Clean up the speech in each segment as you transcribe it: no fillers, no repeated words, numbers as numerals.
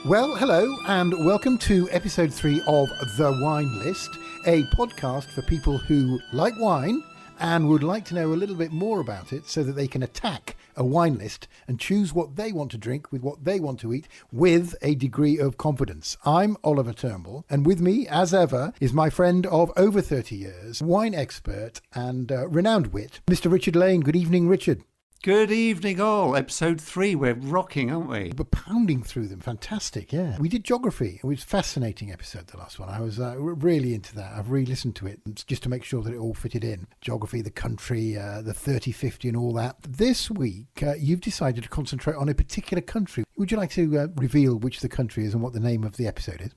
Well, hello and welcome to episode 3 of The Wine List, a podcast for people who like wine and would like to know a little bit more about it so that they can attack a wine list and choose what they want to drink with what they want to eat with a degree of confidence. I'm Oliver Turnbull, and with me, as ever, is my friend of over 30 years, wine expert and renowned wit, Mr. Richard Lane. Good evening, Richard. Good evening all. Episode 3, we're rocking, aren't we? We're pounding through them. Fantastic, yeah. We did geography. It was a fascinating episode, the last one. I was really into that. I've re-listened to it just to make sure that it all fitted in. Geography, the country, the 30-50 and all that. This week, you've decided to concentrate on a particular country. Would you like to reveal which the country is and what the name of the episode is?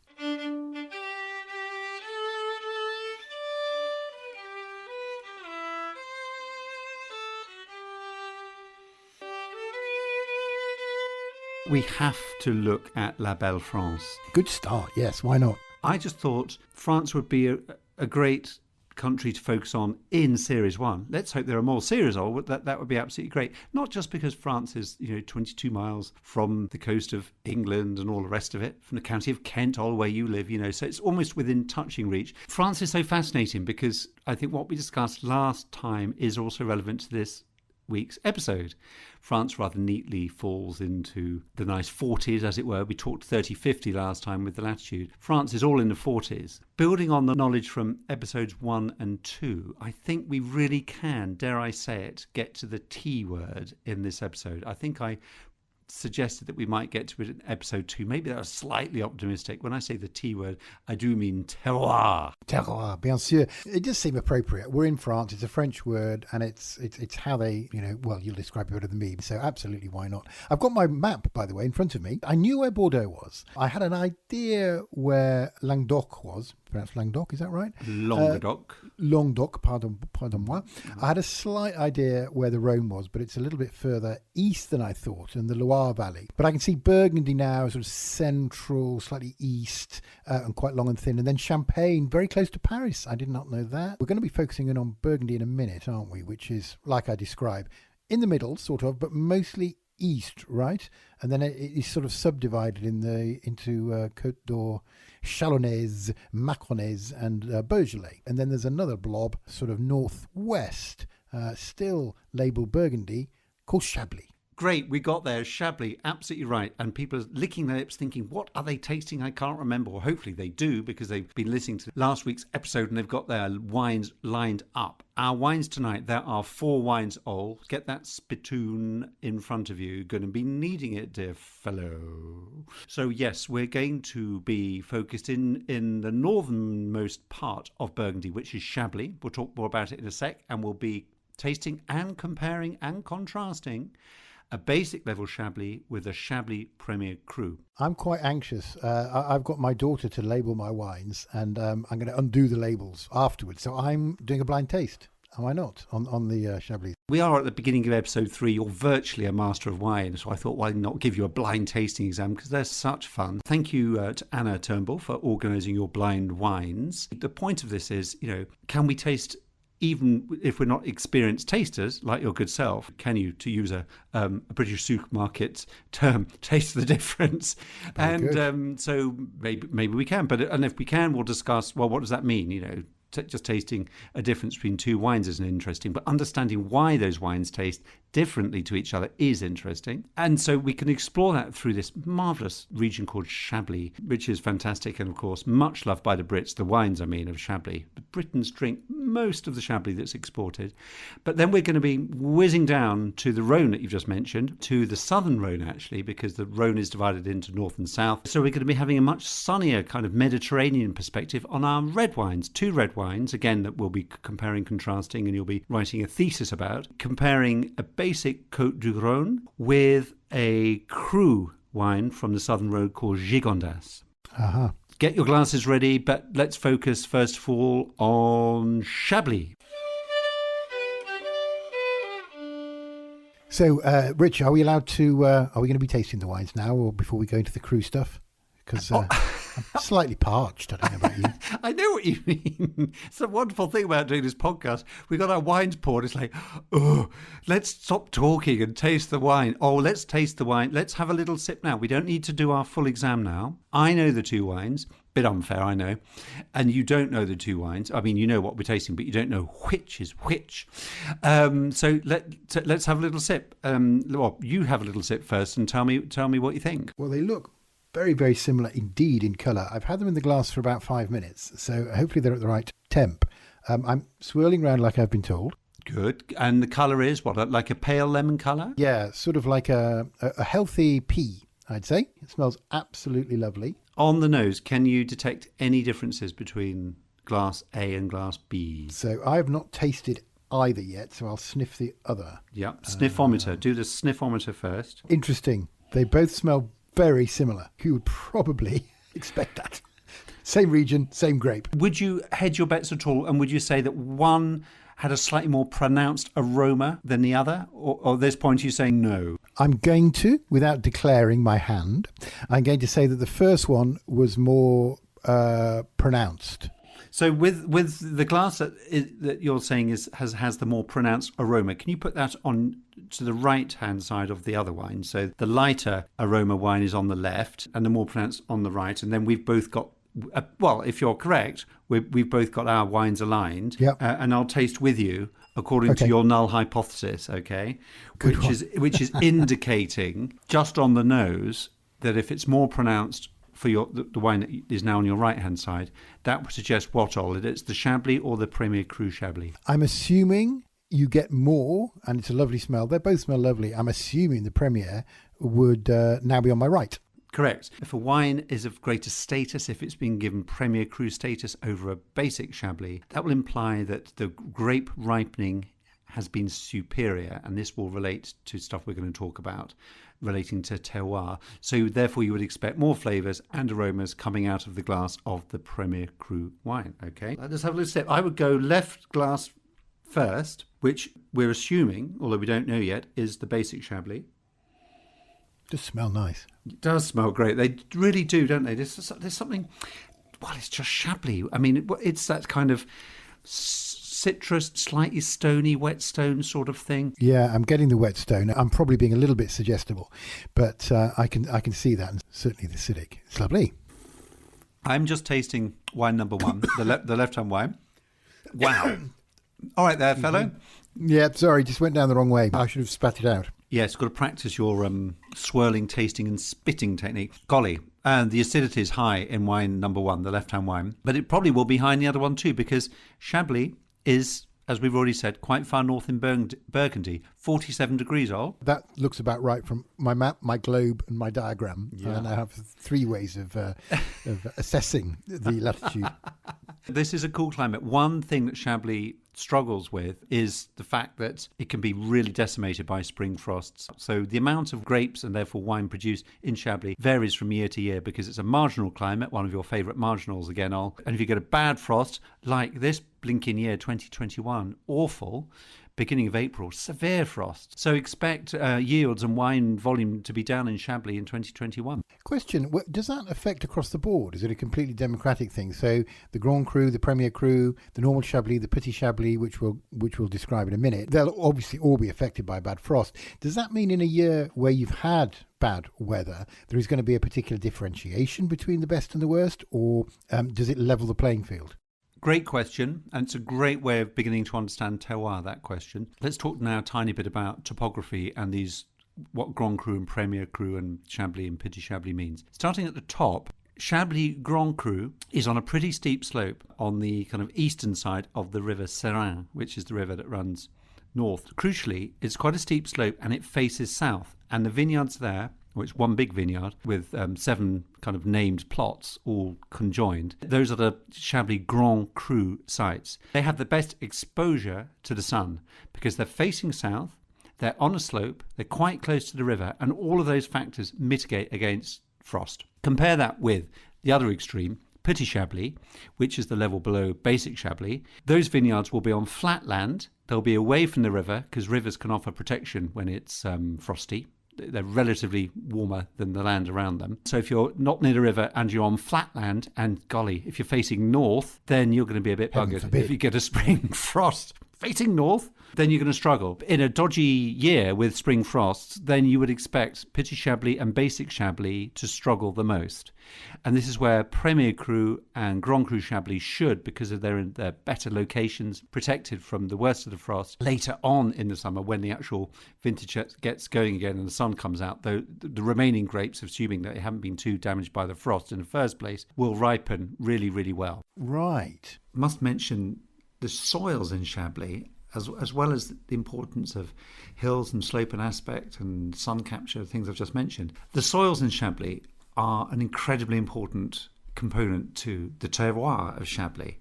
We have to look at La Belle France. Good start, yes. Why not? I just thought France would be a great country to focus on in Series 1. Let's hope there are more series on. That would be absolutely great. Not just because France is, 22 miles from the coast of England and all the rest of it, from the county of Kent, all where you live, so it's almost within touching reach. France is so fascinating because I think what we discussed last time is also relevant to this week's episode. France rather neatly falls into the nice 40s, as it were. We talked 30-50 last time with the latitude. France is all in the 40s. Building on the knowledge from episodes 1 and 2, I think we really can, dare I say it, get to the T word in this episode. I think I suggested that we might get to it in episode 2. Maybe that was slightly optimistic. When I say the T word, I do mean terroir. Terroir, bien sûr. It does seem appropriate. We're in France. It's a French word, and it's how they, you'll describe it better than me. So absolutely, why not? I've got my map, by the way, in front of me. I knew where Bordeaux was. I had an idea where Languedoc was. Pronounced Languedoc, is that right? Languedoc. Languedoc, pardon moi. I had a slight idea where the Rhone was, but it's a little bit further east than I thought, in the Loire Valley. But I can see Burgundy now, sort of central, slightly east, and quite long and thin. And then Champagne, very close to Paris. I did not know that. We're going to be focusing in on Burgundy in a minute, aren't we? Which is, like I described, in the middle, sort of, but mostly east, right? And then it is sort of subdivided into Côte d'Or, Chalonnaise, Macronnaise and Beaujolais. And then there's another blob sort of northwest, still labelled Burgundy, called Chablis. Great, we got there. Chablis, absolutely right. And people are licking their lips thinking, what are they tasting? I can't remember. Or hopefully they do, because they've been listening to last week's episode and they've got their wines lined up. Our wines tonight, there are 4 wines all. Get that spittoon in front of you. Going to be needing it, dear fellow. So yes, we're going to be focused in the northernmost part of Burgundy, which is Chablis. We'll talk more about it in a sec, and we'll be tasting and comparing and contrasting a basic level Chablis with a Chablis Premier Cru. I'm quite anxious. I've got my daughter to label my wines, and I'm going to undo the labels afterwards. So I'm doing a blind taste. Am I not, on the Chablis? We are at the beginning of episode 3. You're virtually a master of wine, so I thought, why not give you a blind tasting exam, because they're such fun. Thank you to Anna Turnbull for organising your blind wines. The point of this is, can we taste, even if we're not experienced tasters like your good self, can you, to use a British supermarket term, taste the difference? So maybe we can. And if we can, we'll discuss, well, what does that mean? Just tasting a difference between 2 wines isn't interesting, but understanding why those wines taste differently to each other is interesting. And so we can explore that through this marvellous region called Chablis, which is fantastic and, of course, much loved by the Brits, the wines, of Chablis. The Britons drink most of the Chablis that's exported. But then we're going to be whizzing down to the Rhone that you've just mentioned, to the southern Rhone, actually, because the Rhone is divided into north and south. So we're going to be having a much sunnier kind of Mediterranean perspective on our red wines, 2 red wines, again, that we'll be comparing, contrasting, and you'll be writing a thesis about, comparing a basic Côte du Rhône with a cru wine from the southern Rhone called Gigondas. Uh-huh. Get your glasses ready, but let's focus first of all on Chablis. So, Rich, are we allowed to? Are we going to be tasting the wines now, or before we go into the cru stuff? Because Slightly parched, I don't know about you. I know what you mean. It's a wonderful thing about doing this podcast. We got our wines poured. It's like, oh, let's stop talking and taste the wine. Oh, let's taste the wine. Let's have a little sip now. We don't need to do our full exam now. I know the two wines. Bit unfair, I know. And you don't know the two wines. I mean, you know what we're tasting, but you don't know which is which. So let's have a little sip. Well, you have a little sip first and tell me what you think. Well, they look very, very similar indeed in colour. I've had them in the glass for about 5 minutes, so hopefully they're at the right temp. I'm swirling around like I've been told. Good. And the colour is what, like a pale lemon colour? Yeah, sort of like a healthy pea, I'd say. It smells absolutely lovely. On the nose, can you detect any differences between glass A and glass B? So I have not tasted either yet, so I'll sniff the other. Yeah, sniffometer. Do the sniffometer first. Interesting. They both smell very similar. You would probably expect that. Same region, same grape. Would you hedge your bets at all, and would you say that one had a slightly more pronounced aroma than the other? Or at this point you're saying no? I'm going to, without declaring my hand, I'm going to say that the first one was more pronounced. So with the glass that you're saying has the more pronounced aroma, can you put that on to the right-hand side of the other wine? So the lighter aroma wine is on the left and the more pronounced on the right. And then we've both got, well, if you're correct, we've both got our wines aligned. Yep. And I'll taste with you according to your null hypothesis, okay? Which is indicating just on the nose that if it's more pronounced for the wine that is now on your right-hand side, that would suggest what, Ol? It's the Chablis or the Premier Cru Chablis? I'm assuming you get more, and it's a lovely smell. They both smell lovely. I'm assuming the Premier would now be on my right. Correct. If a wine is of greater status, if it's been given Premier Cru status over a basic Chablis, that will imply that the grape ripening has been superior, and this will relate to stuff we're going to talk about relating to terroir. So therefore you would expect more flavours and aromas coming out of the glass of the Premier Cru wine. Okay, let's have a little sip. I would go left glass first, which we're assuming, although we don't know yet, is the basic Chablis. Does smell nice. It does smell great. They really do, don't they? There's something, well, it's just Chablis. I mean, it's that kind of citrus, slightly stony, whetstone sort of thing. Yeah, I'm getting the whetstone. I'm probably being a little bit suggestible, but I can see that, and certainly the acidic. It's lovely. I'm just tasting wine number one, the left-hand wine. Wow. All right there, fellow. Yeah, sorry, just went down the wrong way. I should have spat it out. Yes, got to practice your swirling, tasting and spitting technique. Golly. And the acidity is high in wine number one, the left-hand wine. But it probably will be high in the other one too, because Chablis is, as we've already said, quite far north in Burgundy, 47 degrees, Ol. That looks about right from my map, my globe and my diagram. Yeah. And I have 3 ways of assessing the latitude. This is a cool climate. One thing that Chablis struggles with is the fact that it can be really decimated by spring frosts. So the amount of grapes and therefore wine produced in Chablis varies from year to year because it's a marginal climate, one of your favourite marginals again, Ol. And if you get a bad frost, like this blinking year 2021, awful, beginning of April, severe frost. So expect yields and wine volume to be down in Chablis in 2021. Question, does that affect across the board? Is it a completely democratic thing? So the Grand Cru, the Premier Cru, the normal Chablis, the Petit Chablis, which we'll describe in a minute, they'll obviously all be affected by bad frost. Does that mean in a year where you've had bad weather, there is going to be a particular differentiation between the best and the worst, or does it level the playing field? Great question, and it's a great way of beginning to understand terroir, that question. Let's talk now a tiny bit about topography and what Grand Cru and Premier Cru and Chablis and Petit Chablis means. Starting at the top, Chablis Grand Cru is on a pretty steep slope on the kind of eastern side of the river Serein, which is the river that runs north. Crucially, it's quite a steep slope and it faces south, and the vineyards there, which one big vineyard with 7 kind of named plots all conjoined. Those are the Chablis Grand Cru sites. They have the best exposure to the sun because they're facing south, they're on a slope, they're quite close to the river, and all of those factors mitigate against frost. Compare that with the other extreme, Petit Chablis, which is the level below basic Chablis. Those vineyards will be on flat land. They'll be away from the river because rivers can offer protection when it's frosty. they're relatively warmer than the land around them. So if you're not near the river and you're on flat land, and golly, if you're facing north, then you're going to be a bit buggered if you get a spring frost facing north, then you're going to struggle. In a dodgy year with spring frosts, then you would expect Petit Chablis and Basic Chablis to struggle the most. And this is where Premier Cru and Grand Cru Chablis should, because of their better locations, protected from the worst of the frost. Later on in the summer, when the actual vintage gets going again and the sun comes out, though the remaining grapes, assuming that they haven't been too damaged by the frost in the first place, will ripen really, really well. Right. Must mention the soils in Chablis, as well as the importance of hills and slope and aspect and sun capture, things I've just mentioned. The soils in Chablis are an incredibly important component to the terroir of Chablis.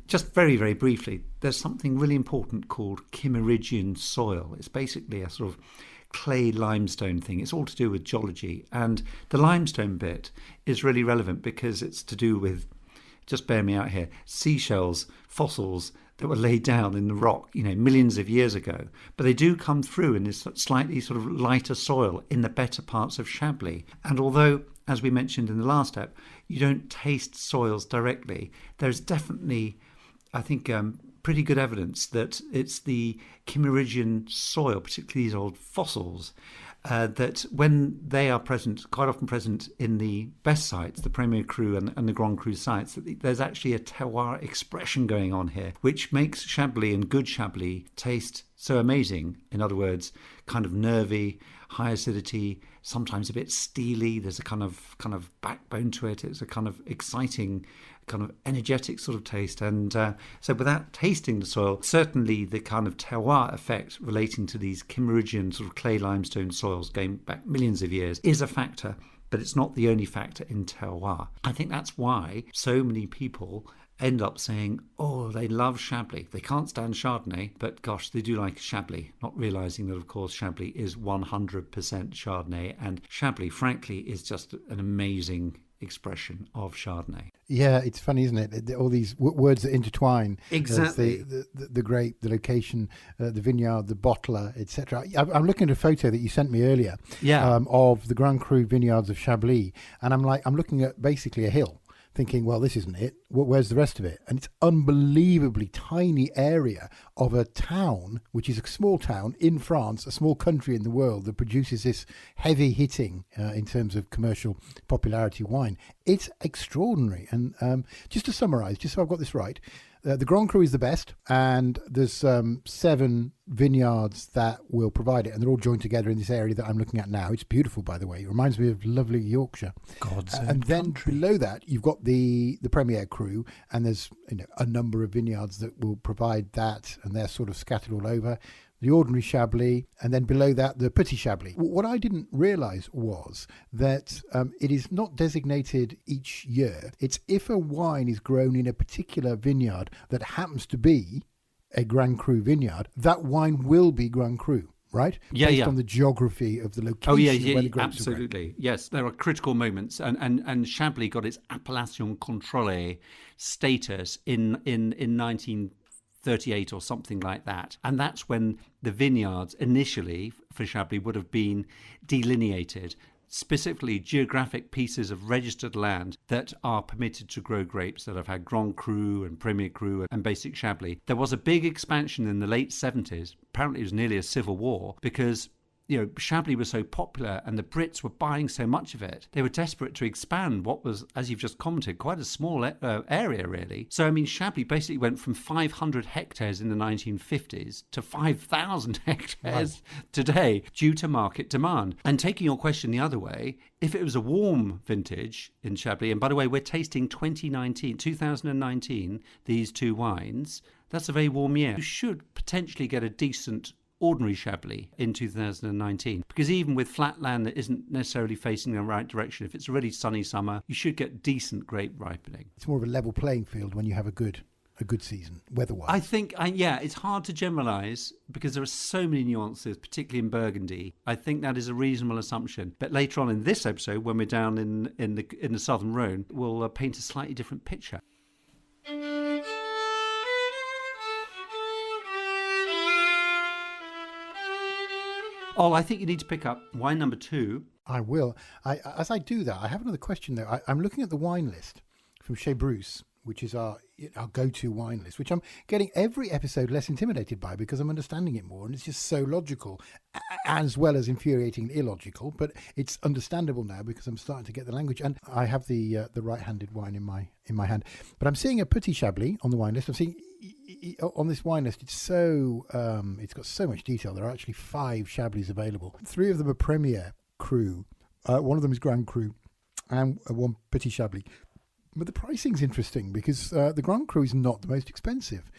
Just very, very briefly, there's something really important called Kimmeridgian soil. It's basically a sort of clay limestone thing. It's all to do with geology. And the limestone bit is really relevant because it's to do with, just bear me out here, seashells, fossils that were laid down in the rock, millions of years ago. But they do come through in this slightly sort of lighter soil in the better parts of Chablis. And although, as we mentioned in the last step, you don't taste soils directly, there's definitely, I think, pretty good evidence that it's the Kimmeridgian soil, particularly these old fossils, that when they are present, quite often present in the best sites, the Premier Cru and the Grand Cru sites, that there's actually a terroir expression going on here, which makes Chablis and good Chablis taste so amazing. In other words, kind of nervy, high acidity, sometimes a bit steely. There's a kind of backbone to it. It's a kind of exciting, kind of energetic sort of taste. And so without tasting the soil, certainly the kind of terroir effect relating to these Kimmeridgian sort of clay limestone soils going back millions of years is a factor, but it's not the only factor in terroir. I think that's why so many people end up saying, oh, they love Chablis. They can't stand Chardonnay, but gosh, they do like Chablis, not realising that, of course, Chablis is 100% Chardonnay. And Chablis, frankly, is just an amazing expression of Chardonnay. Yeah, it's funny, isn't it? All these words that intertwine. Exactly. The grape, the location, the vineyard, the bottler, etc. I'm looking at a photo that you sent me earlier of the Grand Cru vineyards of Chablis, and I'm looking at basically a hill, thinking, well, this isn't it. Where's the rest of it? And it's unbelievably tiny area of a town, which is a small town in France, a small country in the world that produces this heavy hitting in terms of commercial popularity wine. It's extraordinary. And just to summarise, just so I've got this right, the Grand Cru is the best, and there's 7 vineyards that will provide it, and they're all joined together in this area that I'm looking at now. It's beautiful, by the way. It reminds me of lovely Yorkshire. And then below that, you've got the Premier Cru, and there's a number of vineyards that will provide that, and they're sort of scattered all over. The ordinary Chablis, and then below that, the Petit Chablis. What I didn't realise was that it is not designated each year. It's if a wine is grown in a particular vineyard that happens to be a Grand Cru vineyard, that wine will be Grand Cru, right? Based on the geography of the location where the grapes absolutely. are grown. Yes, there are critical moments, and Chablis got its appellation contrôlée status in 1938 or something like that. And that's when the vineyards initially for Chablis would have been delineated, specifically geographic pieces of registered land that are permitted to grow grapes that have had Grand Cru and Premier Cru and Basic Chablis. There was a big expansion in the late 70s. Apparently it was nearly a civil war because Chablis was so popular and the Brits were buying so much of it. They were desperate to expand what was, as you've just commented, quite a small area, really. So, Chablis basically went from 500 hectares in the 1950s to 5,000 hectares today due to market demand. And taking your question the other way, if it was a warm vintage in Chablis, and by the way, we're tasting 2019, these 2 wines, that's a very warm year. You should potentially get a decent ordinary Chablis in 2019, because even with flat land that isn't necessarily facing the right direction, if it's a really sunny summer, you should get decent grape ripening. It's more of a level playing field when you have a good season weather-wise. I think it's hard to generalise because there are so many nuances, particularly in Burgundy. I think that is a reasonable assumption, but later on in this episode, when we're down in the southern Rhone, we'll paint a slightly different picture. Oh, I think you need to pick up wine number 2. I will. As I do that, I have another question though. I'm looking at the wine list from Chablis, which is our go-to wine list, which I'm getting every episode less intimidated by because I'm understanding it more, and it's just so logical, as well as infuriating illogical. But it's understandable now because I'm starting to get the language, and I have the right-handed wine in my hand. But I'm seeing a Petit Chablis on the wine list. I'm seeing on this wine list, it's got so much detail. There are actually 5 Chablis available. 3 of them are Premier Cru. One of them is Grand Cru, and one Petit Chablis. But the pricing's interesting because the Grand Cru is not the most expensive,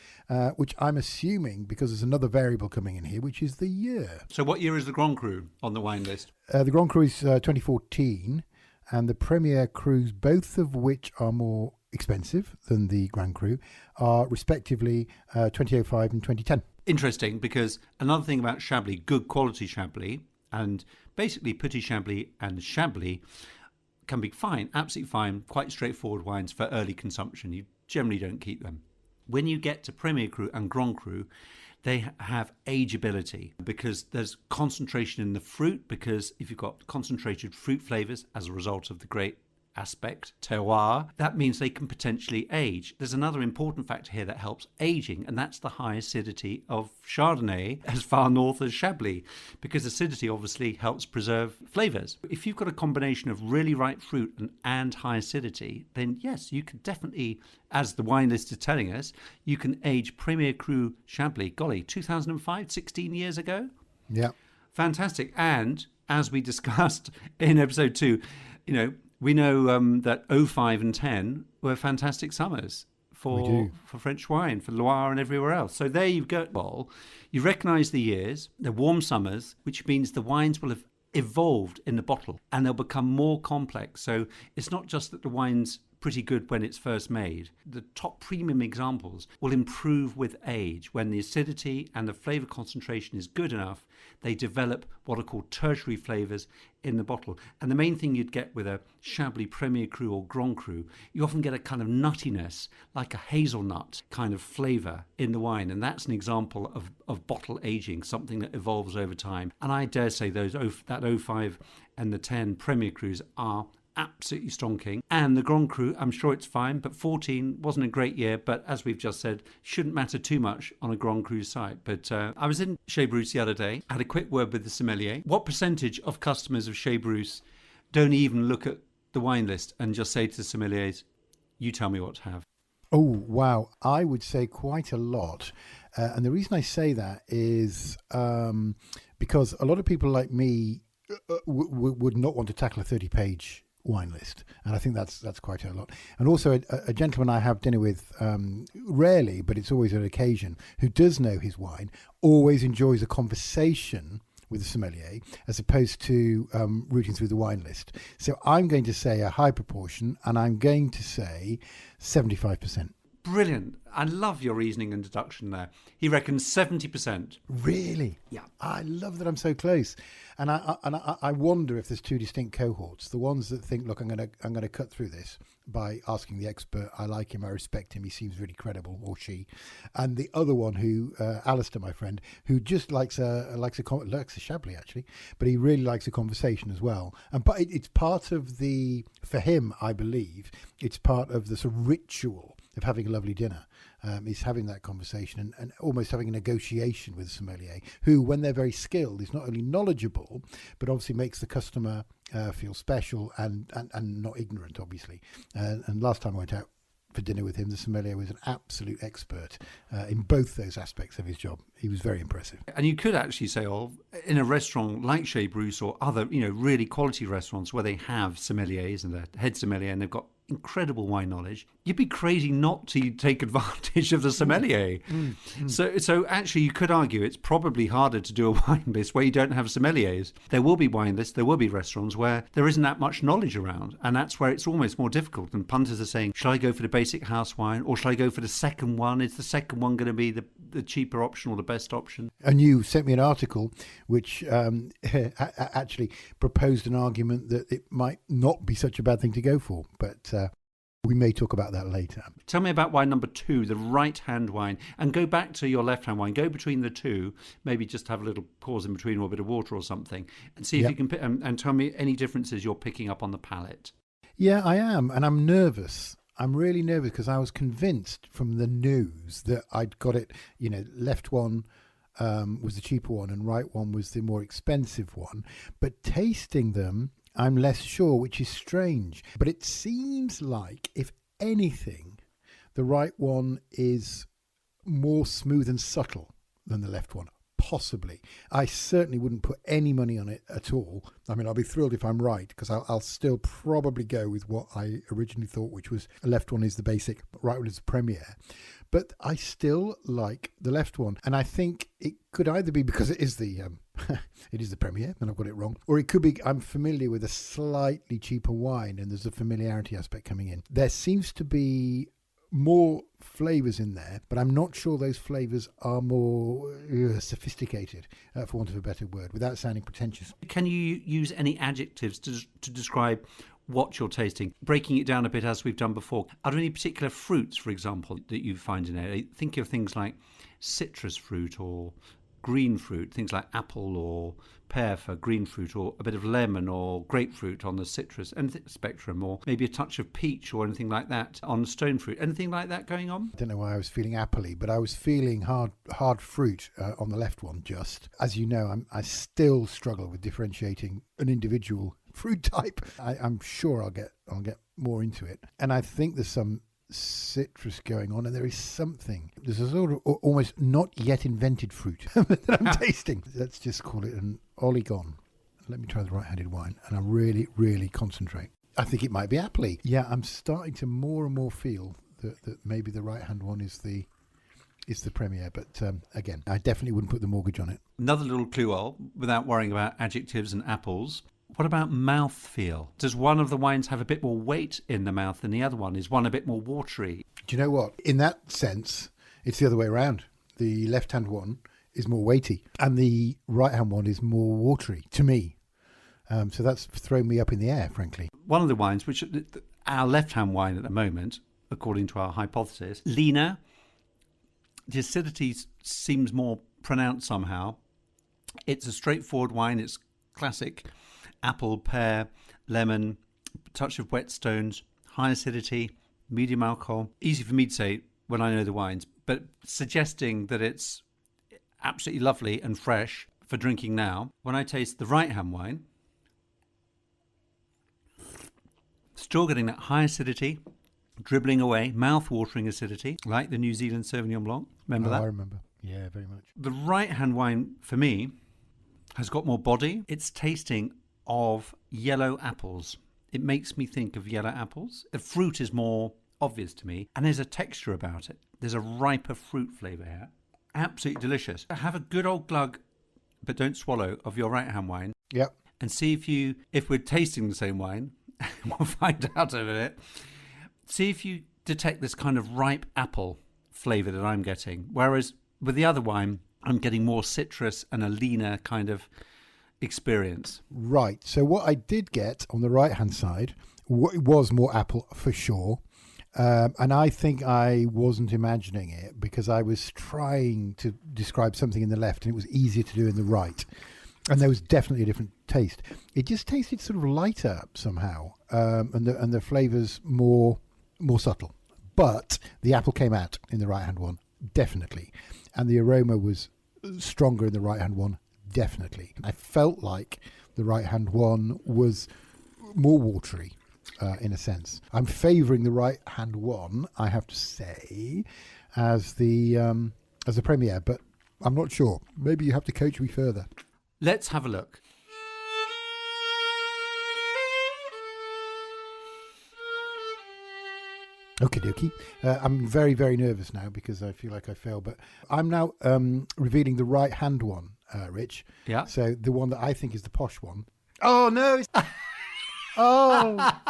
which I'm assuming because there's another variable coming in here, which is the year. So what year is the Grand Cru on the wine list? The Grand Cru is 2014, and the Premier Crus, both of which are more expensive than the Grand Cru, are respectively 2005 and 2010. Interesting, because another thing about Chablis, good quality Chablis, and basically Petit Chablis and Chablis can be fine, absolutely fine, quite straightforward wines for early consumption. You generally don't keep them. When you get to Premier Cru and Grand Cru, they have ageability because there's concentration in the fruit, because if you've got concentrated fruit flavours as a result of the great aspect, terroir, that means they can potentially age. There's another important factor here that helps aging, and that's the high acidity of Chardonnay as far north as Chablis, because acidity obviously helps preserve flavours. If you've got a combination of really ripe fruit and high acidity, then yes, you can definitely, as the wine list is telling us, you can age Premier Cru Chablis, golly, 2005, 16 years ago? Yeah. Fantastic. And as we discussed in episode 2, we know that 05 and 10 were fantastic summers for French wine, for Loire and everywhere else. So there you go. Well, you recognise the years, they're warm summers, which means the wines will have evolved in the bottle and they'll become more complex. So it's not just that the wine's pretty good when it's first made. The top premium examples will improve with age. When the acidity and the flavour concentration is good enough, they develop what are called tertiary flavours in the bottle. And the main thing you'd get with a Chablis Premier Cru or Grand Cru, you often get a kind of nuttiness, like a hazelnut kind of flavour in the wine. And that's an example of bottle aging, something that evolves over time. And I dare say that 05 and the 10 Premier Crus are absolutely stonking. And the Grand Cru, I'm sure it's fine, but 14 wasn't a great year, but as we've just said, shouldn't matter too much on a Grand Cru site. But I was in Chablis the other day, had a quick word with the sommelier. What percentage of customers of Chablis don't even look at the wine list and just say to the sommeliers, you tell me what to have? Oh, wow. I would say quite a lot. And the reason I say that is because a lot of people like me would not want to tackle a 30-page wine list, and I think that's quite a lot. And also a gentleman I have dinner with rarely, but it's always an occasion, who does know his wine, always enjoys a conversation with the sommelier as opposed to rooting through the wine list. So I'm going to say a high proportion, and I'm going to say 75%. Brilliant. I love your reasoning and deduction there. He reckons 70%. Really? Yeah. I love that I'm so close. And I wonder if there's 2 distinct cohorts. The ones that think, look, I'm going to cut through this by asking the expert. I like him, I respect him, he seems really credible, or she. And the other one who, Alistair, my friend, who just likes a Chablis actually, but he really likes a conversation as well. But it's part of for him, I believe, it's part of the sort of ritual of having a lovely dinner, is having that conversation and almost having a negotiation with a sommelier who, when they're very skilled, is not only knowledgeable, but obviously makes the customer feel special and not ignorant, obviously. And last time I went out for dinner with him, the sommelier was an absolute expert in both those aspects of his job. He was very impressive. And you could actually say, in a restaurant like Chablis or other, really quality restaurants where they have sommeliers and the head sommelier, and they've got incredible wine knowledge, you'd be crazy not to take advantage of the sommelier. So actually you could argue it's probably harder to do a wine list where you don't have sommeliers. There will be wine lists, there will be restaurants where there isn't that much knowledge around, and that's where it's almost more difficult. And punters are saying, shall I go for the basic house wine or shall I go for the second one? Is the second one going to be the cheaper option or the best option? And you sent me an article which actually proposed an argument that it might not be such a bad thing to go for, but We may talk about that later. Tell me about wine number 2, the right-hand wine, and go back to your left-hand wine. Go between the two, maybe just have a little pause in between or a bit of water or something, and see if you can pick, and tell me any differences you're picking up on the palate. Yeah, I am, and I'm nervous. I'm really nervous because I was convinced from the news that I'd got it, left one was the cheaper one and right one was the more expensive one. But tasting them, I'm less sure, which is strange. But it seems like, if anything, the right one is more smooth and subtle than the left one. Possibly. I certainly wouldn't put any money on it at all. I mean, I'll be thrilled if I'm right, because I'll still probably go with what I originally thought, which was the left one is the basic, right one is the premier. But I still like the left one. And I think it could either be because it is the it is the premier, and I've got it wrong, or it could be I'm familiar with a slightly cheaper wine and there's a familiarity aspect coming in. There seems to be more flavours in there, but I'm not sure those flavours are more sophisticated, for want of a better word, without sounding pretentious. Can you use any adjectives to describe what you're tasting? Breaking it down a bit as we've done before. Are there any particular fruits, for example, that you find in there? Think of things like citrus fruit or green fruit, things like apple or pear for green fruit, or a bit of lemon or grapefruit on the citrus spectrum, or maybe a touch of peach or anything like that on the stone fruit. Anything like that going on? I don't know why I was feeling appley, but I was feeling hard fruit on the left one. Just as you know, I still struggle with differentiating an individual fruit type. I'm sure I'll get more into it, and I think there's some citrus going on, and there's a sort of almost not yet invented fruit that I'm tasting. Let's just call it an oligon. Let me try the right-handed wine, and I really concentrate. I think it might be appley. Yeah, I'm starting to more and more feel that maybe the right-hand one is the premier, but again, I definitely wouldn't put the mortgage on it. Another little clue, without worrying about adjectives and apples. What about mouthfeel? Does one of the wines have a bit more weight in the mouth than the other one? Is one a bit more watery? Do you know what? In that sense, it's the other way around. The left-hand one is more weighty and the right-hand one is more watery, to me. So that's thrown me up in the air, frankly. One of the wines, which our left-hand wine at the moment, according to our hypothesis, leaner. The acidity seems more pronounced somehow. It's a straightforward wine. It's classic apple, pear, lemon, touch of whetstones, high acidity, medium alcohol. Easy for me to say when I know the wines, but suggesting that it's absolutely lovely and fresh for drinking now. When I taste the right-hand wine, still getting that high acidity, dribbling away, mouth-watering acidity, like the New Zealand Sauvignon Blanc. Remember that? I remember. Yeah, very much. The right-hand wine, for me, has got more body. It's tasting of yellow apples. It makes me think of yellow apples. The fruit is more obvious to me, and there's a texture about it. There's a riper fruit flavour here. Absolutely delicious. Have a good old glug, but don't swallow, of your right-hand wine. Yep. And see if we're tasting the same wine, we'll find out in a minute. See if you detect this kind of ripe apple flavour that I'm getting. Whereas with the other wine, I'm getting more citrus and a leaner kind of experience. Right. So what I did get on the right-hand side was more apple for sure. And I think I wasn't imagining it because I was trying to describe something in the left and it was easier to do in the right. And there was definitely a different taste. It just tasted sort of lighter somehow, and the flavours more subtle. But the apple came out in the right-hand one, definitely. And the aroma was stronger in the right-hand one, definitely. I felt like the right-hand one was more watery, in a sense. I'm favouring the right-hand one, I have to say, as the premier, but I'm not sure. Maybe you have to coach me further. Let's have a look. Okie dokie. I'm very, very nervous now because I feel like I failed. But I'm now revealing the right-hand one, Rich. Yeah. So the one that I think is the posh one. Oh, no. Oh.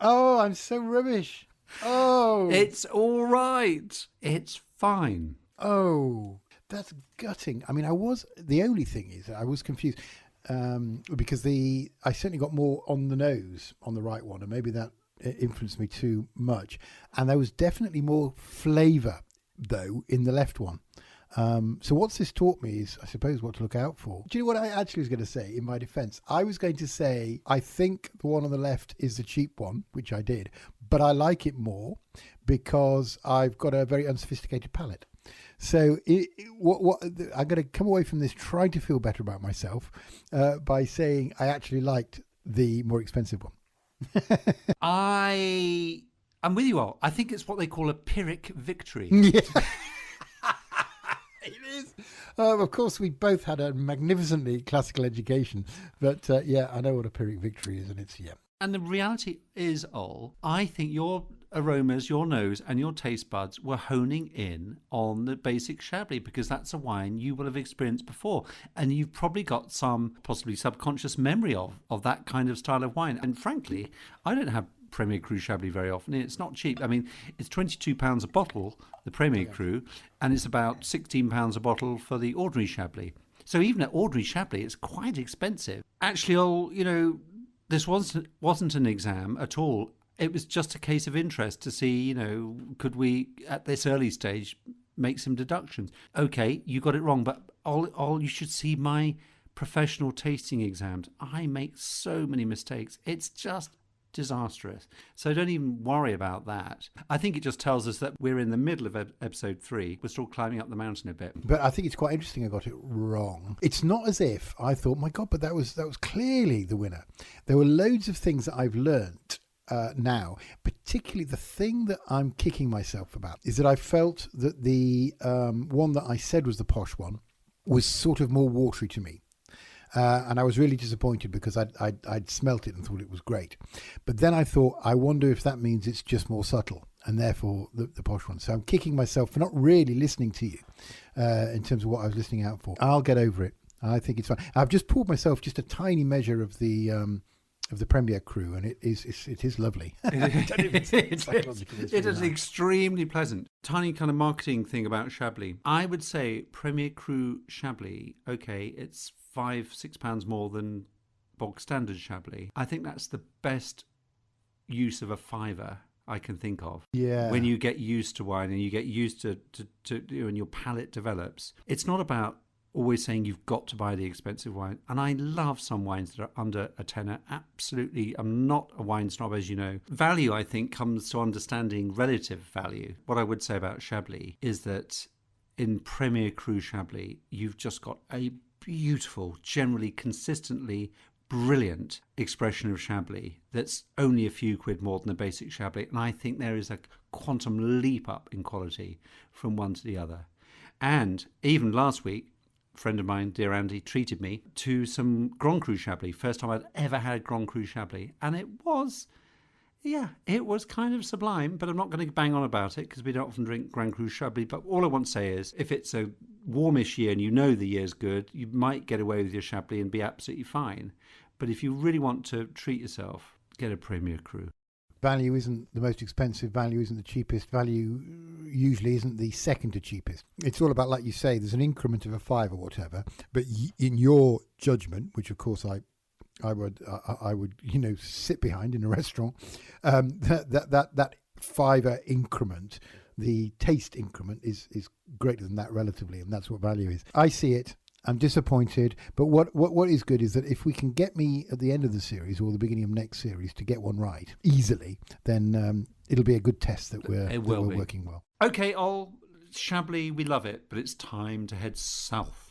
Oh, I'm so rubbish. Oh. It's all right. It's fine. Oh, that's gutting. I mean, the only thing is I was confused because I certainly got more on the nose on the right one, and maybe that influence me too much. And there was definitely more flavour, though, in the left one. So what's this taught me is, I suppose, what to look out for. Do you know what I actually was going to say in my defence? I was going to say, I think the one on the left is the cheap one, which I did, but I like it more because I've got a very unsophisticated palate. So I'm going to come away from this trying to feel better about myself by saying I actually liked the more expensive one. I'm with you all. I think it's what they call a Pyrrhic victory. Yeah. It is. Of course, we both had a magnificently classical education, but yeah, I know what a Pyrrhic victory is, and it's, yeah. And the reality is, I think your aromas, your nose and your taste buds were honing in on the basic Chablis because that's a wine you will have experienced before. And you've probably got some possibly subconscious memory of that kind of style of wine. And frankly, I don't have Premier Cru Chablis very often. It's not cheap. I mean, it's £22 a bottle, the Premier Cru, and it's about £16 a bottle for the ordinary Chablis. So even at ordinary Chablis, it's quite expensive. Actually, this wasn't an exam at all. It was just a case of interest to see, could we, at this early stage, make some deductions? Okay, you got it wrong, but all you should see my professional tasting exams. I make so many mistakes. It's just disastrous. So don't even worry about that. I think it just tells us that we're in the middle of episode 3. We're still climbing up the mountain a bit. But I think it's quite interesting I got it wrong. It's not as if I thought, my God, but that was clearly the winner. There were loads of things that I've learnt now, particularly the thing that I'm kicking myself about is that I felt that the one that I said was the posh one was sort of more watery to me. And I was really disappointed because I'd smelt it and thought it was great. But then I thought, I wonder if that means it's just more subtle and therefore the posh one. So I'm kicking myself for not really listening to you in terms of what I was listening out for. I'll get over it. I think it's fine. I've just poured myself just a tiny measure of the Premier Cru, and it is lovely. It is extremely pleasant. Tiny kind of marketing thing about Chablis. I would say Premier Cru Chablis, okay, it's £5-6 more than bog standard Chablis. I think that's the best use of a fiver I can think of. Yeah. When you get used to wine and you get used to and your palate develops, it's not about always saying you've got to buy the expensive wine. And I love some wines that are under a tenner. Absolutely. I'm not a wine snob, as you know. Value, I think, comes to understanding relative value. What I would say about Chablis is that in Premier Cru Chablis, you've just got a beautiful, generally consistently brilliant expression of Chablis that's only a few quid more than the basic Chablis. And I think there is a quantum leap up in quality from one to the other. And even last week, a friend of mine, dear Andy, treated me to some Grand Cru Chablis. First time I'd ever had Grand Cru Chablis. And it was kind of sublime, but I'm not going to bang on about it because we don't often drink Grand Cru Chablis. But all I want to say is, if it's a warmish year and you know the year's good, you might get away with your Chablis and be absolutely fine. But if you really want to treat yourself, get a Premier Cru. Value isn't the most expensive, value isn't the cheapest, value usually isn't the second to cheapest. It's all about, like you say, there's an increment of a five or whatever, but in your judgment, which of course I would sit behind in a restaurant, that fiver increment, the taste increment is greater than that relatively, and that's what value is. I see it. I'm disappointed, but what is good is that if we can get me at the end of the series or the beginning of next series to get one right easily, then it'll be a good test that we're working well. Okay, Chablis, we love it, but it's time to head south.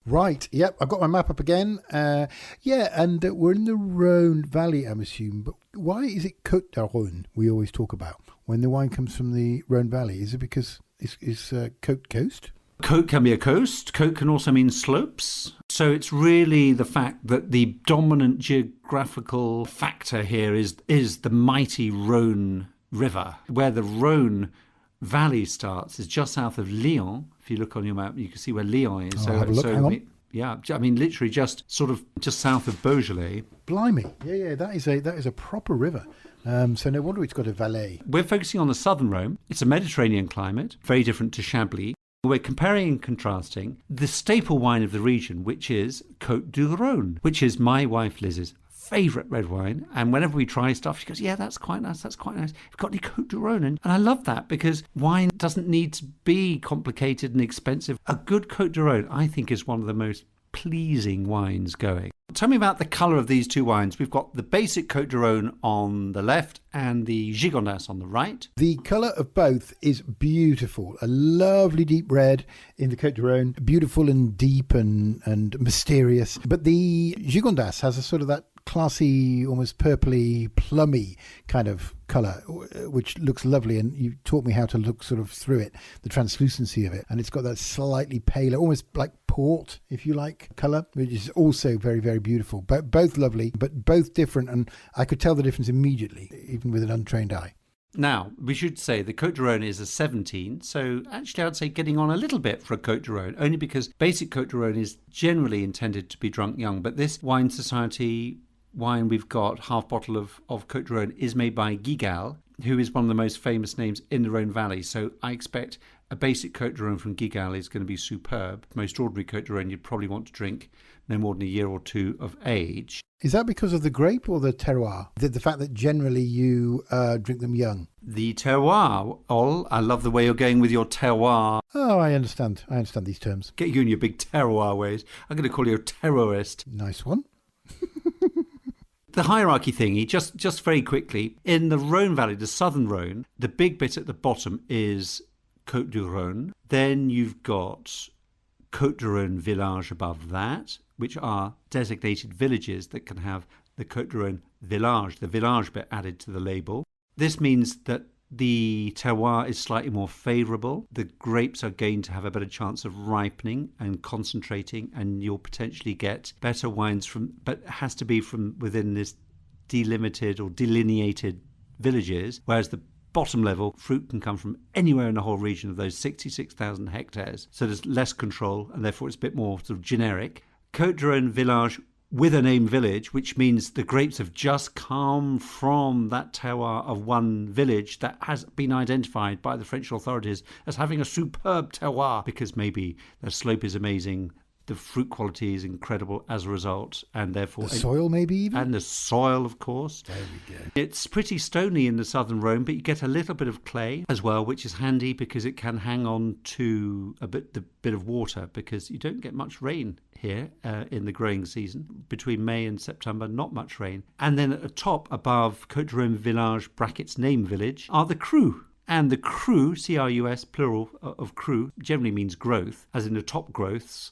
Right, yep, I've got my map up again. And we're in the Rhone Valley, I'm assuming. But why is it Côte de Rhone we always talk about when the wine comes from the Rhone Valley? Is it because it's Côte coast? Côte can be a coast. Côte can also mean slopes. So it's really the fact that the dominant geographical factor here is the mighty Rhone River, where the Rhone Valley starts is just south of Lyon. If you look on your map, you can see where Lyon is. Have a look. Hang on. Yeah, I mean, literally just south of Beaujolais. Blimey, yeah, that is a proper river. So no wonder it's got a valley. We're focusing on the southern Rhone. It's a Mediterranean climate, very different to Chablis. We're comparing and contrasting the staple wine of the region, which is Côte du Rhone, which is my wife Liz's favourite red wine. And whenever we try stuff, she goes, yeah, that's quite nice, that's quite nice. You've got any Côte du Rhone? And I love that because wine doesn't need to be complicated and expensive. A good Côte du Rhone, I think, is one of the most pleasing wines going. Tell me about the colour of these two wines. We've got the basic Côte du Rhone on the left and the Gigondas on the right. The colour of both is beautiful. A lovely deep red in the Côte du Rhone, beautiful and deep and mysterious. But the Gigondas has a sort of that classy, almost purpley, plummy kind of colour, which looks lovely. And you taught me how to look sort of through it, the translucency of it. And it's got that slightly paler, almost like port, if you like, colour, which is also very, very beautiful. Both lovely, but both different. And I could tell the difference immediately, even with an untrained eye. Now, we should say the Côte du Rhone is a 17, so actually I'd say getting on a little bit for a Côte du Rhone, only because basic Côte du Rhone is generally intended to be drunk young. But this Wine Society wine we've got, half bottle of Côte du Rhone, is made by Gigal, who is one of the most famous names in the Rhone Valley. So I expect a basic Côte du Rhone from Gigal is going to be superb. Most ordinary Côte du Rhone you'd probably want to drink no more than a year or two of age. Is that because of the grape or the terroir? The fact that generally you drink them young? The terroir, I love the way you're going with your terroir. Oh, I understand these terms. Get you in your big terroir ways. I'm going to call you a terrorist. Nice one. The hierarchy thingy, just very quickly, in the Rhone Valley, the southern Rhone, the big bit at the bottom is Côte du Rhone. Then you've got Côte du Rhone village above that, which are designated villages that can have the Côte du Rhone village, the village bit added to the label. This means that the terroir is slightly more favourable. The grapes are going to have a better chance of ripening and concentrating, and you'll potentially get better wines but it has to be from within this delimited or delineated villages, whereas the bottom level fruit can come from anywhere in the whole region of those 66,000 hectares. So there's less control, and therefore it's a bit more sort of generic. Côte du Rhone village with a named village, which means the grapes have just come from that terroir of one village that has been identified by the French authorities as having a superb terroir, because maybe the slope is amazing, the fruit quality is incredible as a result, and therefore... The soil maybe even? And the soil, of course. There we go. It's pretty stony in the southern Rhone, but you get a little bit of clay as well, which is handy because it can hang on to the bit of water, because you don't get much rain here in the growing season. Between May and September, not much rain. And then at the top, above Côte du Rhone village, brackets name village, are the crus. And the cru, C-R-U-S, plural of cru, generally means growth, as in the top growths.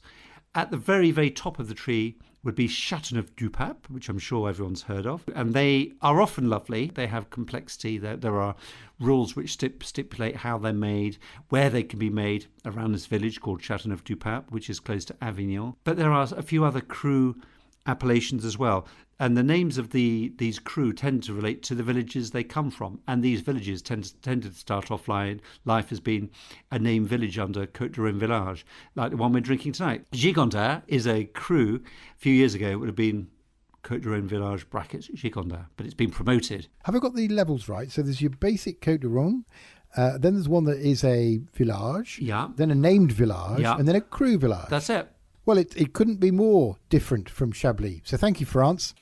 At the very, very top of the tree would be Châteauneuf-du-Pape, which I'm sure everyone's heard of. And they are often lovely. They have complexity. There are rules which stipulate how they're made, where they can be made around this village called Châteauneuf-du-Pape, which is close to Avignon. But there are a few other cru appellations as well. And the names of these cru tend to relate to the villages they come from. And these villages tended to start off life as being a named village under Côte du Rhone village, like the one we're drinking tonight. Gigondas is a cru. A few years ago, it would have been Côte du Rhone village brackets Gigondas, but it's been promoted. Have I got the levels right? So there's your basic Côte du Rhone. Then there's one that is a village. Yeah. Then a named village. Yeah. And then a cru village. That's it. Well, it couldn't be more different from Chablis. So thank you, France.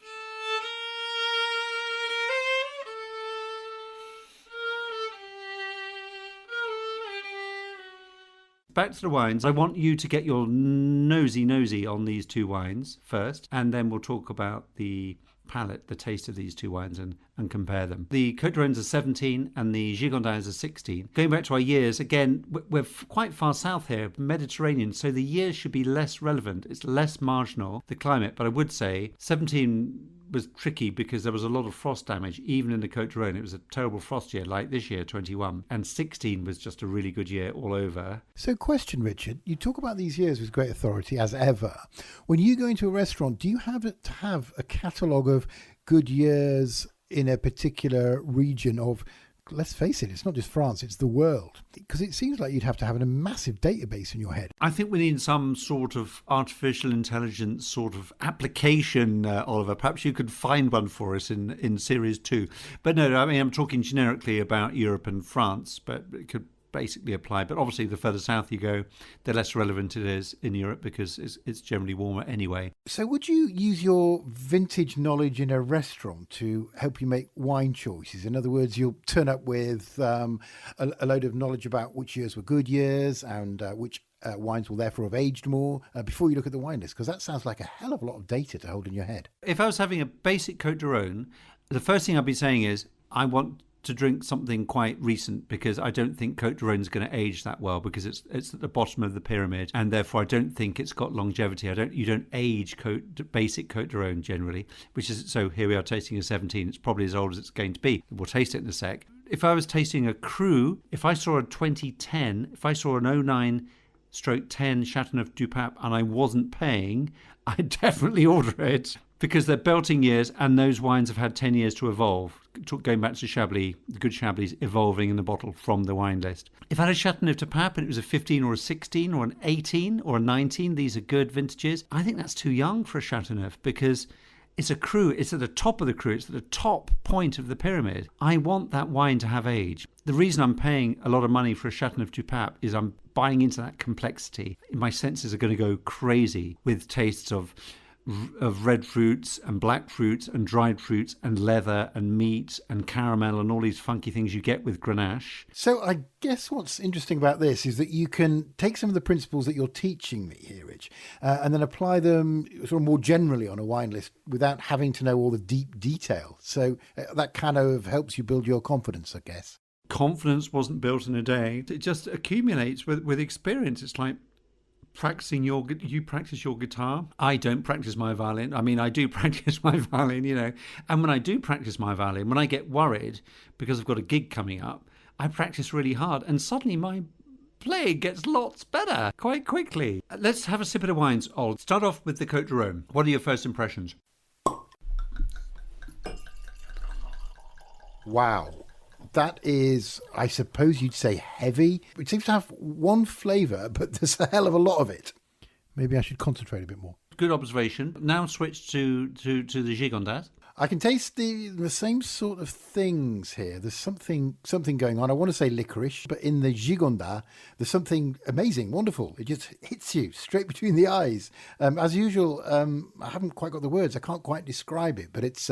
Back to the wines. I want you to get your nosy on these two wines first, and then we'll talk about the palate, the taste of these two wines, and compare them. The Côte du Rhone's a 17 and the Gigondas is a 16. Going back to our years, again, we're quite far south here, Mediterranean, so the years should be less relevant. It's less marginal, the climate, but I would say 17 was tricky because there was a lot of frost damage, even in the Côte du Rhone. It was a terrible frost year, like this year, 21. And 16 was just a really good year all over. So question, Richard, you talk about these years with great authority, as ever. When you go into a restaurant, do you have to have a catalogue of good years in a particular region of, let's face it, it's not just France, it's the world? Because it seems like you'd have to have a massive database in your head. I think we need some sort of artificial intelligence sort of application, Oliver. Perhaps you could find one for us in Series 2. But no, I mean, I'm talking generically about Europe and France, but it could basically apply. But obviously, the further south you go, the less relevant it is in Europe because it's generally warmer anyway. So would you use your vintage knowledge in a restaurant to help you make wine choices? In other words, you'll turn up with a load of knowledge about which years were good years and which wines will therefore have aged more before you look at the wine list, because that sounds like a hell of a lot of data to hold in your head. If I was having a basic Côte de Rhone, the first thing I'd be saying is I want to drink something quite recent because I don't think Côte de Rhone is going to age that well because it's at the bottom of the pyramid, and therefore I don't think it's got longevity. You don't age basic Côte de Rhone generally, which is, so here we are tasting a 17. It's probably as old as it's going to be. We'll taste it in a sec. If I was tasting a cru, if I saw a 2010, if I saw an 09/10 Chateauneuf du Pape and I wasn't paying, I'd definitely order it because they're belting years and those wines have had 10 years to evolve. Going back to Chablis, the good Chablis evolving in the bottle from the wine list. If I had a Chateauneuf du Pape and it was a 15 or a 16 or an 18 or a 19, these are good vintages, I think that's too young for a Chateauneuf because it's a cru. It's at the top of the cru. It's at the top point of the pyramid. I want that wine to have age. The reason I'm paying a lot of money for a Chateauneuf du Pape is I'm buying into that complexity. My senses are going to go crazy with tastes of red fruits and black fruits and dried fruits and leather and meat and caramel and all these funky things you get with Grenache. So I guess what's interesting about this is that you can take some of the principles that you're teaching me here, Rich, and then apply them sort of more generally on a wine list without having to know all the deep detail. So that kind of helps you build your confidence, I guess. Confidence wasn't built in a day. It just accumulates with experience. It's like you practice your guitar. I don't practice my violin. I mean, I do practice my violin, and when I do practice my violin, when I get worried because I've got a gig coming up, I practice really hard and suddenly my playing gets lots better quite quickly. Let's have a sip of the wines, Old. Start off with the Côte de Rhone. What are your first impressions? Wow. That is, I suppose you'd say, heavy. It seems to have one flavour, but there's a hell of a lot of it. Maybe I should concentrate a bit more. Good observation. Now switch to the Gigondas. I can taste the same sort of things here. There's something going on. I want to say licorice, but in the Gigondas, there's something amazing, wonderful. It just hits you straight between the eyes. As usual, I haven't quite got the words. I can't quite describe it, but it's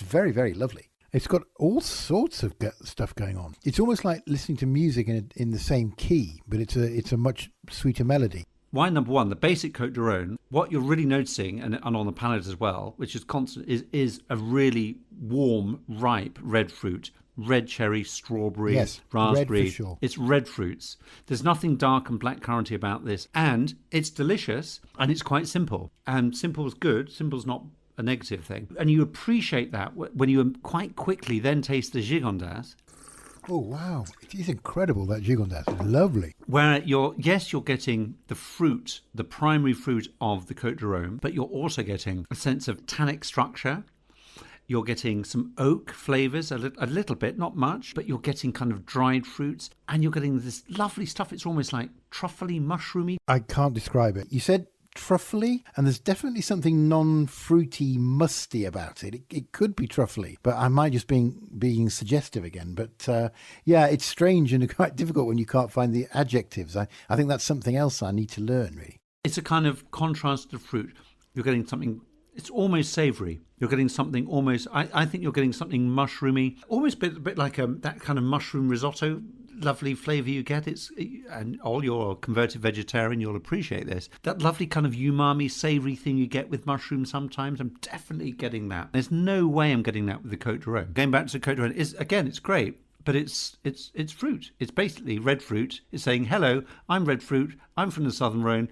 very, very lovely. It's got all sorts of stuff going on. It's almost like listening to music in the same key, but it's a much sweeter melody. Wine number one, the basic Côte de Rhone, what you're really noticing, and on the palate as well, which is constant, is a really warm, ripe red fruit. Red cherry, strawberry, yes, raspberry. Red for sure. It's red fruits. There's nothing dark and blackcurranty about this. And it's delicious, and it's quite simple. And simple is good. Simple's not a negative thing. And you appreciate that when you quite quickly then taste the Gigondas. Oh, wow. It is incredible, that Gigondas. It's lovely. Where you're getting the fruit, the primary fruit of the Côte de Rhone, but you're also getting a sense of tannic structure. You're getting some oak flavours, a little bit, not much, but you're getting kind of dried fruits, and you're getting this lovely stuff. It's almost like truffly, mushroomy. I can't describe it. You said truffly, and there's definitely something non-fruity, musty about it. It could be truffly, but I might just being suggestive again. But yeah, it's strange and quite difficult when you can't find the adjectives. I think that's something else I need to learn, really. It's a kind of contrast to fruit. You're getting something, it's almost savoury. You're getting something almost, I think you're getting something mushroomy, almost a bit like that kind of mushroom risotto. Lovely flavour you get. And all you're a converted vegetarian, you'll appreciate this. That lovely kind of umami, savoury thing you get with mushrooms sometimes. I'm definitely getting that. There's no way I'm getting that with the Côte de Rhone. Going back to the Côte de Rhone, it's great, but it's fruit. It's basically red fruit. It's saying, hello, I'm red fruit. I'm from the Southern Rhone.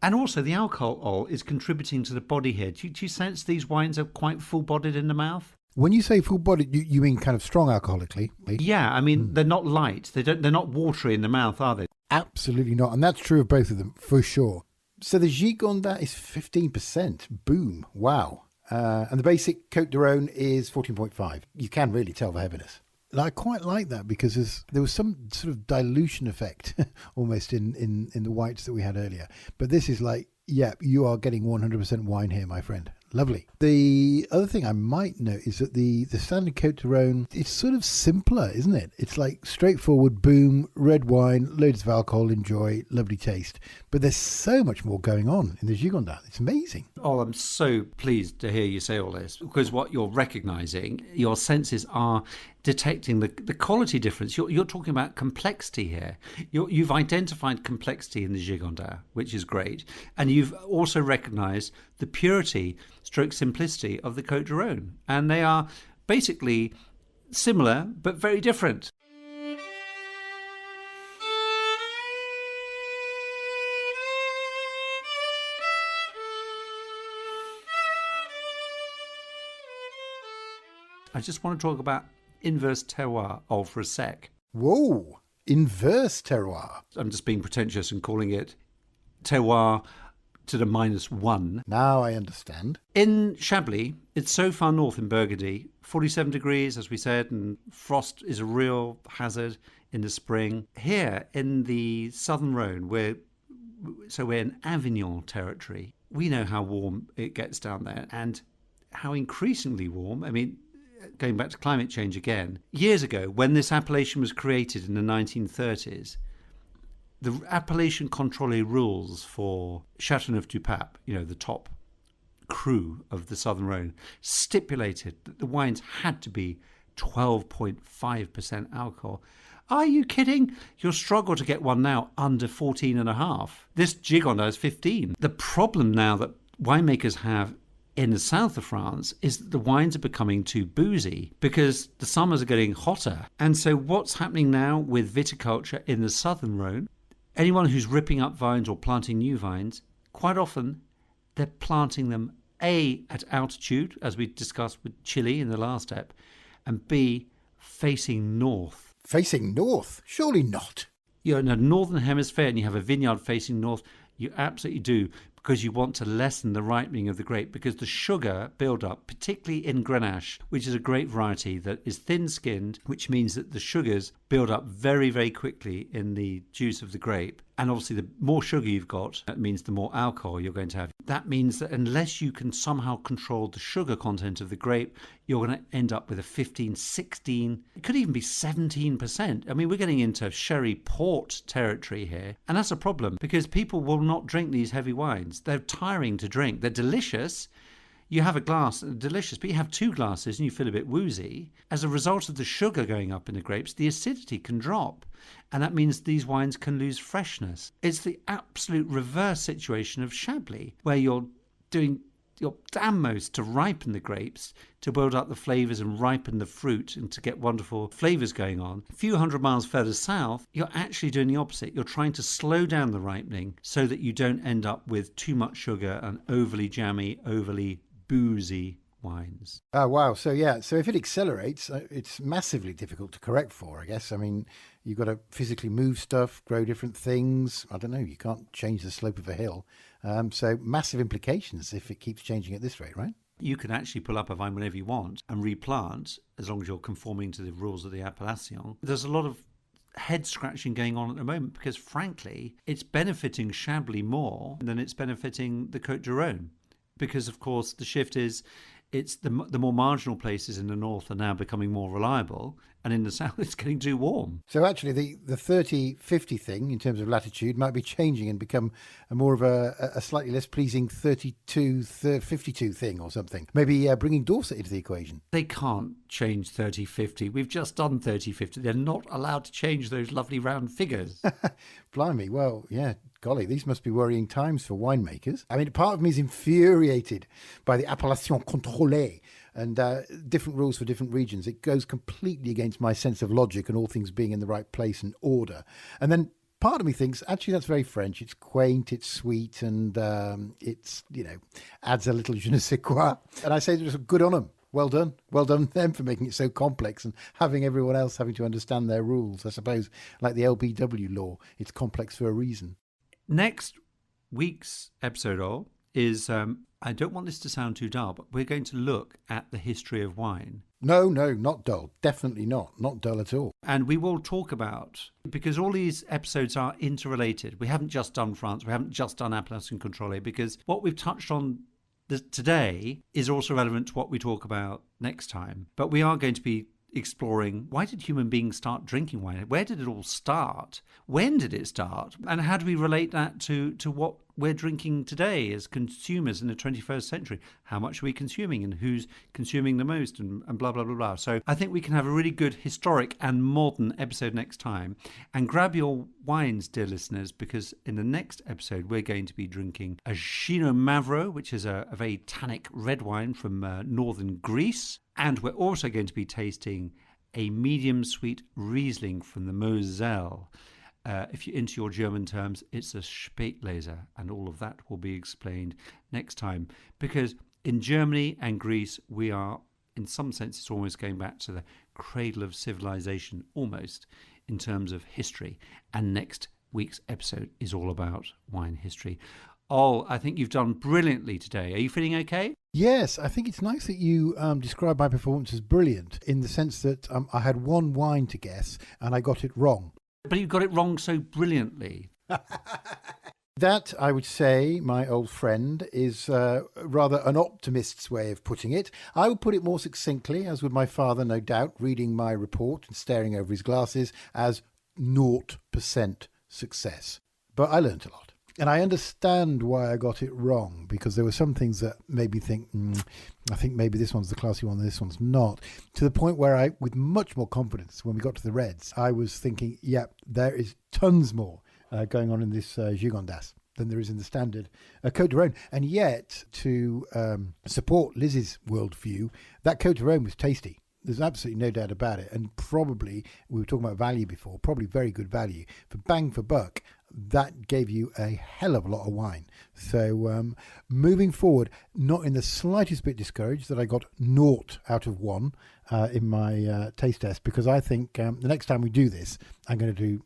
And also the alcohol is contributing to the body here. Do you sense these wines are quite full-bodied in the mouth? When you say full-bodied, you mean kind of strong alcoholically? Yeah, I mean, they're not light. They're not watery in the mouth, are they? Absolutely not. And that's true of both of them, for sure. So the Gigondas is 15%. Boom. Wow. And the basic Côte de Rhone is 14.5. You can really tell the heaviness. And I quite like that because there was some sort of dilution effect almost in the whites that we had earlier. But this is like, yeah, you are getting 100% wine here, my friend. Lovely. The other thing I might note is that the standard Côte de Rhone, it's sort of simpler, isn't it? It's like straightforward, boom, red wine, loads of alcohol, enjoy, lovely taste. But there's so much more going on in the Gigondas. It's amazing. Oh, I'm so pleased to hear you say all this, because what you're recognising, your senses are detecting the quality difference. You're talking about complexity here. You've identified complexity in the Gigondas, which is great. And you've also recognised the purity stroke simplicity of the Côte de Rhone. And they are basically similar, but very different. I just want to talk about inverse terroir for a sec. Whoa, inverse terroir. I'm just being pretentious and calling it terroir to the -1. Now I understand. In Chablis, it's so far north in Burgundy, 47 degrees, as we said, and frost is a real hazard in the spring. Here in the southern Rhone, we're in Avignon territory. We know how warm it gets down there and how increasingly warm. I mean, going back to climate change again, years ago, when this appellation was created in the 1930s, the appellation contrôlée rules for Châteauneuf-du-Pape, the top cru of the Southern Rhone, stipulated that the wines had to be 12.5% alcohol. Are you kidding? You'll struggle to get one now under 14.5. This Gigondas is 15. The problem now that winemakers have in the south of France is that the wines are becoming too boozy because the summers are getting hotter. And so what's happening now with viticulture in the southern Rhone, anyone who's ripping up vines or planting new vines, quite often they're planting them A, at altitude, as we discussed with Chile in the last ep, and B, facing north. Facing north? Surely not. You're in a northern hemisphere and you have a vineyard facing north. You absolutely do, because you want to lessen the ripening of the grape, because the sugar build-up, particularly in Grenache, which is a grape variety that is thin-skinned, which means that the sugars build up very, very quickly in the juice of the grape. And obviously, the more sugar you've got, that means the more alcohol you're going to have. That means that unless you can somehow control the sugar content of the grape, you're going to end up with a 15, 16, it could even be 17%. I mean, we're getting into sherry port territory here. And that's a problem because people will not drink these heavy wines. They're tiring to drink. They're delicious. You have a glass, delicious, but you have 2 glasses and you feel a bit woozy. As a result of the sugar going up in the grapes, the acidity can drop. And that means these wines can lose freshness. It's the absolute reverse situation of Chablis, where you're doing your damn most to ripen the grapes, to build up the flavours and ripen the fruit and to get wonderful flavours going on. A few hundred miles further south, you're actually doing the opposite. You're trying to slow down the ripening so that you don't end up with too much sugar and overly jammy, overly boozy wines. Oh, wow. So if it accelerates, it's massively difficult to correct for, I guess. I mean, you've got to physically move stuff, grow different things. I don't know. You can't change the slope of a hill. So massive implications if it keeps changing at this rate, right? You can actually pull up a vine whenever you want and replant, as long as you're conforming to the rules of the appellation. There's a lot of head scratching going on at the moment because, frankly, it's benefiting Chablis more than it's benefiting the Côte de Rhone. Because, of course, the shift is it's the more marginal places in the north are now becoming more reliable, and in the south it's getting too warm. So actually the 30-50 thing in terms of latitude might be changing and become more of a slightly less pleasing 32-52 thing or something. Maybe bringing Dorset into the equation. They can't change 30-50. We've just done 30-50. They're not allowed to change those lovely round figures. Blimey, well, yeah. Golly, these must be worrying times for winemakers. I mean, part of me is infuriated by the appellation contrôlée and different rules for different regions. It goes completely against my sense of logic and all things being in the right place and order. And then part of me thinks, actually, that's very French. It's quaint, it's sweet, and it's, adds a little je ne sais quoi. And I say just good on them. Well done. Well done them for making it so complex and having everyone else having to understand their rules. I suppose, like the LBW law, it's complex for a reason. Next week's episode is, I don't want this to sound too dull, but we're going to look at the history of wine. No, not dull. Definitely not. Not dull at all. And we will talk about, because all these episodes are interrelated. We haven't just done France. We haven't just done appellation contrôlée, because what we've touched on today is also relevant to what we talk about next time. But we are going to be exploring, why did human beings start drinking wine? Where did it all start? When did it start? And how do we relate that to what we're drinking today as consumers in the 21st century? How much are we consuming and who's consuming the most and blah, blah, blah, blah. So I think we can have a really good historic and modern episode next time. And grab your wines, dear listeners, because in the next episode, we're going to be drinking a Gino Mavro, which is a very tannic red wine from northern Greece. And we're also going to be tasting a medium sweet Riesling from the Moselle. If you're into your German terms, it's a Spätlese, and all of that will be explained next time. Because in Germany and Greece, we are, in some sense, it's almost going back to the cradle of civilization, almost, in terms of history. And next week's episode is all about wine history. Ol, I think you've done brilliantly today. Are you feeling okay? Yes, I think it's nice that you describe my performance as brilliant in the sense that I had one wine to guess and I got it wrong. But you got it wrong so brilliantly. That, I would say, my old friend, is rather an optimist's way of putting it. I would put it more succinctly, as would my father, no doubt, reading my report and staring over his glasses, as 0% success. But I learnt a lot. And I understand why I got it wrong, because there were some things that made me think, I think maybe this one's the classy one and this one's not. To the point where I, with much more confidence, when we got to the reds, I was thinking, yeah, there is tons more going on in this Gigondas than there is in the standard Côte de Rhone. And yet, to support Liz's worldview, that Côte de Rhone was tasty. There's absolutely no doubt about it. And probably, we were talking about value before, probably very good value. For bang for buck, that gave you a hell of a lot of wine. So moving forward, not in the slightest bit discouraged that I got 0 out of 1 in my taste test, because I think the next time we do this, I'm going to do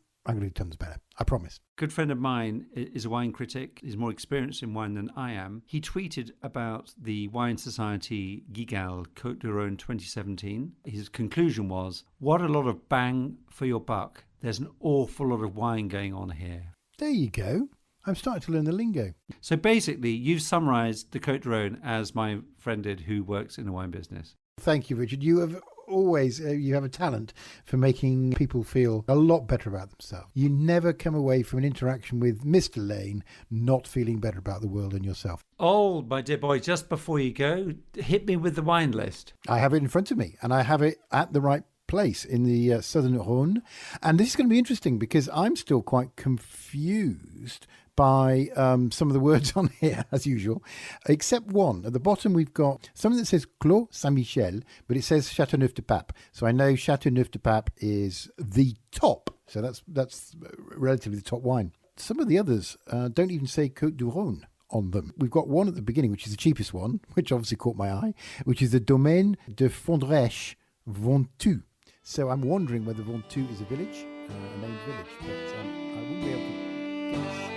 tons better. I promise. A good friend of mine is a wine critic. He's more experienced in wine than I am. He tweeted about the Wine Society Gigal Côte de Rhone 2017. His conclusion was, what a lot of bang for your buck. There's an awful lot of wine going on here. There you go. I'm starting to learn the lingo. So basically, you've summarised the Côte de Rhone as my friend did, who works in the wine business. Thank you, Richard. You have always you have a talent for making people feel a lot better about themselves. You never come away from an interaction with Mr. Lane not feeling better about the world and yourself. Oh, my dear boy, just before you go, hit me with the wine list. I have it in front of me, and I have it at the right place in the southern Rhone. And this is going to be interesting because I'm still quite confused by some of the words on here, as usual, except one. At the bottom, we've got something that says Clos Saint-Michel, but it says Châteauneuf-du-Pape. So I know Châteauneuf-du-Pape is the top. So that's relatively the top wine. Some of the others don't even say Côte du Rhone on them. We've got one at the beginning, which is the cheapest one, which obviously caught my eye, which is the Domaine de Fondrèche Ventoux. So I'm wondering whether Ventoux is a village, a named village, but I wouldn't be able to guess.